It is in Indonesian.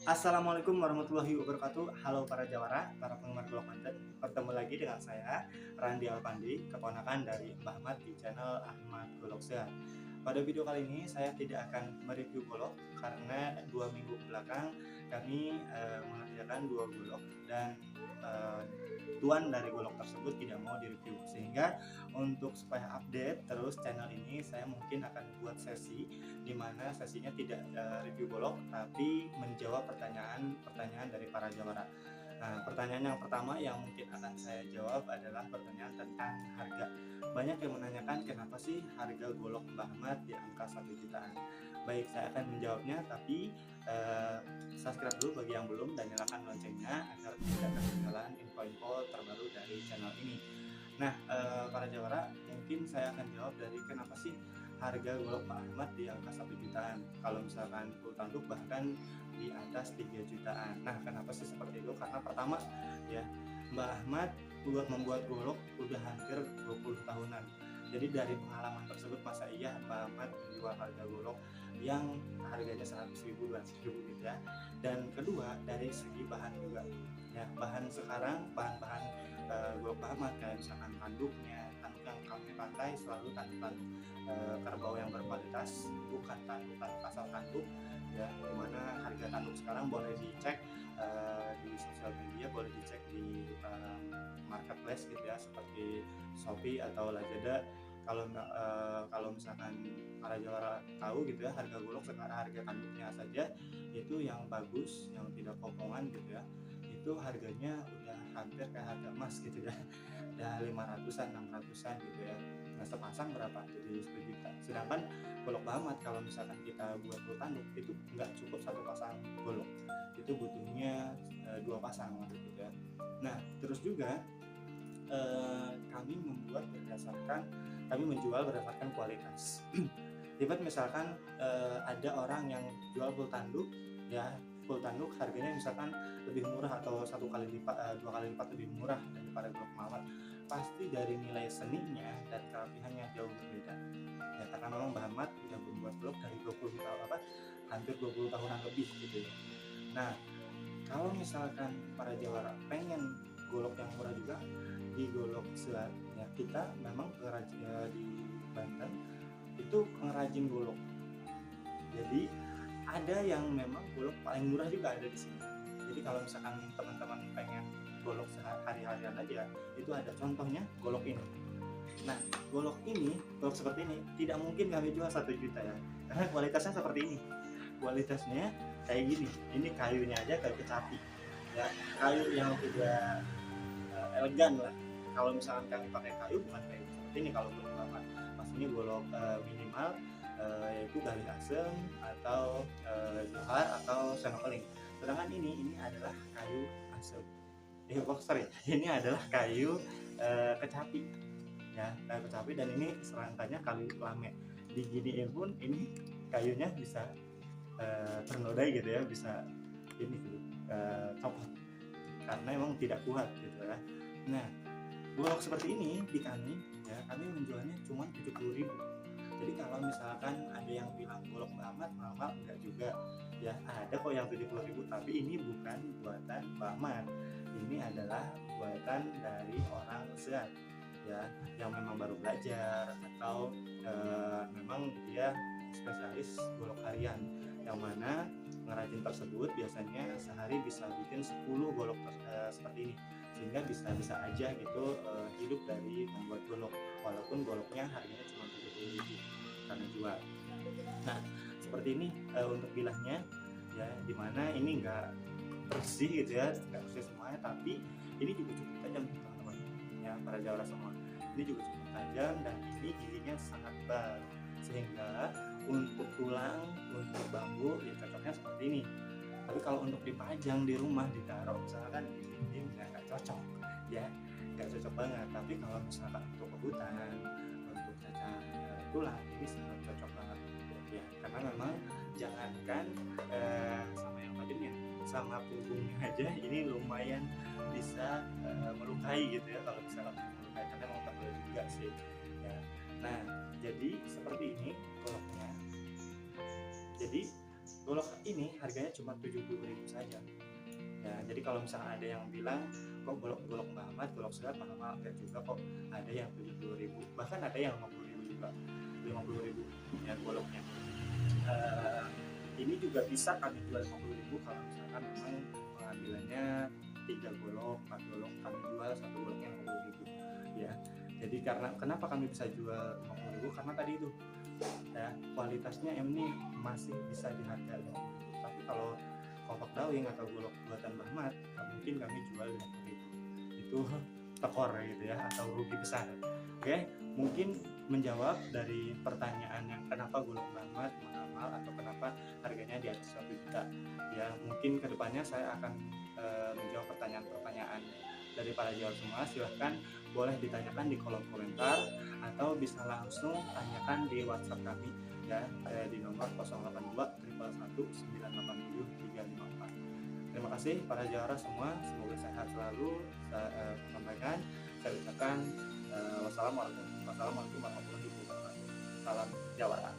Assalamualaikum warahmatullahi wabarakatuh. Halo para jawara, para penggemar golok konten. Bertemu lagi dengan saya, Randi Alpandi, keponakan dari Mbah Ahmad di channel Ahmad Golok Sehat. Pada video kali ini saya tidak akan mereview golok karena 2 minggu belakang kami mengerjakan 2 golok dan tuan dari golok tersebut tidak mau direview, sehingga untuk supaya update terus channel ini saya mungkin akan buat sesi di mana sesinya tidak review golok tapi menjawab pertanyaan-pertanyaan dari para jawara. Nah, pertanyaan yang pertama yang mungkin akan saya jawab adalah pertanyaan tentang harga. Banyak yang menanyakan kenapa sih harga golok Mbah Ahmad di angka 1 jutaan. Baik, saya akan menjawabnya, tapi subscribe dulu bagi yang belum dan nyalakan loncengnya agar tidak ketinggalan info-info terbaru dari channel ini. Nah, para jawara, mungkin saya akan jawab dari kenapa sih harga golok Mbah Ahmad di angka 1 jutaan. Kalau misalkan full tanduk bahkan di atas 3 jutaan. Nah, kenapa sih seperti itu? Karena pertama ya, Mbah Ahmad membuat golok udah hampir 20 tahunan. Jadi dari pengalaman tersebut, masa iya Mbah Ahmad menjual harga golok yang harganya 100.000, 200.000 gitu ya. Dan kedua, dari segi bahan juga. Ya, bahan sekarang, bahan-bahan golok Mbah Ahmad kayak misalkan tanduk yang kami pakai selalu tanduk-tanduk kerbau yang berkualitas, bukan tanduk-tanduk asal tanduk ya, dimana harga tanduk sekarang boleh dicek di sosial media, boleh dicek di marketplace gitu ya, seperti Shopee atau Lazada. Kalau misalkan para jawara tahu gitu ya, harga golok sekarang, harga tanduknya saja itu yang bagus, yang tidak potongan gitu ya, itu harganya udah hampir kayak harga emas gitu ya, udah 500-an 600-an gitu ya. Nah, sepasang berapa? Jadi 10 juta. Sedangkan golok Mbah Ahmad kalau misalkan kita buat full tanduk itu nggak cukup 1 pasang golok, itu butuhnya 2 pasang gitu ya. Nah, terus juga kami menjual berdasarkan kualitas. Ibarat misalkan ada orang yang jual full tanduk ya, full tanduk harganya misalkan lebih murah atau 2 kali lipat lebih murah daripada golok Mbah Ahmad, pasti dari nilai seninya dan kerapihannya jauh berbeda ya, karena memang Mbah Ahmad sudah membuat golok dari 20 tahun, hampir 20 tahunan lebih gitu ya. Nah, kalau misalkan para jawara pengen golok yang murah juga, di Golok Sehat ya, kita memang pengrajin di Banten itu pengrajin golok. Jadi ada yang memang golok paling murah juga ada di sini. Jadi kalau misalkan teman-teman pengen golok sehari-harian aja, itu ada contohnya golok ini. Nah, golok seperti ini tidak mungkin kami jual 1 juta ya, karena kualitasnya seperti ini. Kualitasnya kayak gini. Ini kayunya aja kayak kecapi ya, kayu yang tidak elegan lah. Kalau misalkan kami pakai kayu, bukan kayu seperti ini kalau golok lama, maksudnya golok minimal yaitu galing asem atau johar atau senokeling. Sedangkan ini adalah kayu asem. Ini adalah kayu kecapi ya, kayu kecapi, dan ini serangkanya kayu lame. Diginiin pun ini kayunya bisa ternodai gitu ya, bisa ini gitu, copot karena emang tidak kuat gitu ya. Nah, golok seperti ini di kami ya, kami menjualnya cuma 70.000. Jadi kalau misalkan ada yang bilang golok Mbah Ahmad mahal, enggak juga ya, ada kok yang 70.000, tapi ini bukan buatan Mbah Ahmad, ini adalah buatan dari orang sehat ya, yang memang baru belajar atau memang dia spesialis golok harian, yang mana pengrajin tersebut biasanya sehari bisa bikin 10 golok seperti ini, sehingga bisa aja gitu hidup dari membuat golok, walaupun goloknya harganya cuma 70.000 karena jual. Nah, seperti ini untuk bilahnya ya, dimana ini enggak bersih gitu ya, enggak bersih semuanya, tapi ini juga cukup tajam teman-teman ya, para jawara semua. Ini juga cukup tajam dan ini giginya sangat tebal, sehingga untuk tulang, untuk bambu ya cocoknya seperti ini. Tapi kalau untuk dipajang di rumah, ditaruh misalkan di dinding, nggak cocok ya, nggak cocok banget. Tapi kalau misalkan untuk kebutuhan, untuk cacah tulang, ini sangat cocok banget ya, karena memang jangankan sama yang tajamnya, sama punggungnya aja ini lumayan bisa melukai gitu ya, kalau misalkan melukai, karena memang tebal juga sih ya. Nah, jadi seperti ini goloknya. Jadi golok ini harganya cuma 70.000 saja. Ya, jadi kalau misalnya ada yang bilang kok golok Mbah Ahmad, golok serat mahal, enggak juga kok. Ada yang 70.000, bahkan ada yang 50.000 juga. 50.000 ya goloknya. Ini juga bisa kami jual 50.000 kalau misalkan memang pengambilannya 3 golok, 4 golok, kami jual satu goloknya 50.000 ya. Jadi karena kenapa kami bisa jual 50.000, karena tadi itu ya kualitasnya ini masih bisa dihargai 50.000. Tapi kalau kopak dawing atau golok buatan Mbah Ahmad, mungkin kami jual 50.000. Itu tekor gitu ya, atau rugi besar. Oke, mungkin menjawab dari pertanyaan yang kenapa golok Mbah Ahmad mahal atau kenapa harganya di atas 1 juta. Ya, mungkin kedepannya saya akan menjawab pertanyaan-pertanyaan dari para jawab semua. Silahkan boleh ditanyakan di kolom komentar atau bisa langsung tanyakan di WhatsApp kami ya, di nomor 082 111 980 354. Terima kasih para jawara semua, semoga sehat selalu. Saya sampaikan, saya ucapkan wassalamualaikum warahmatullahi wabarakatuh. Salam jawara.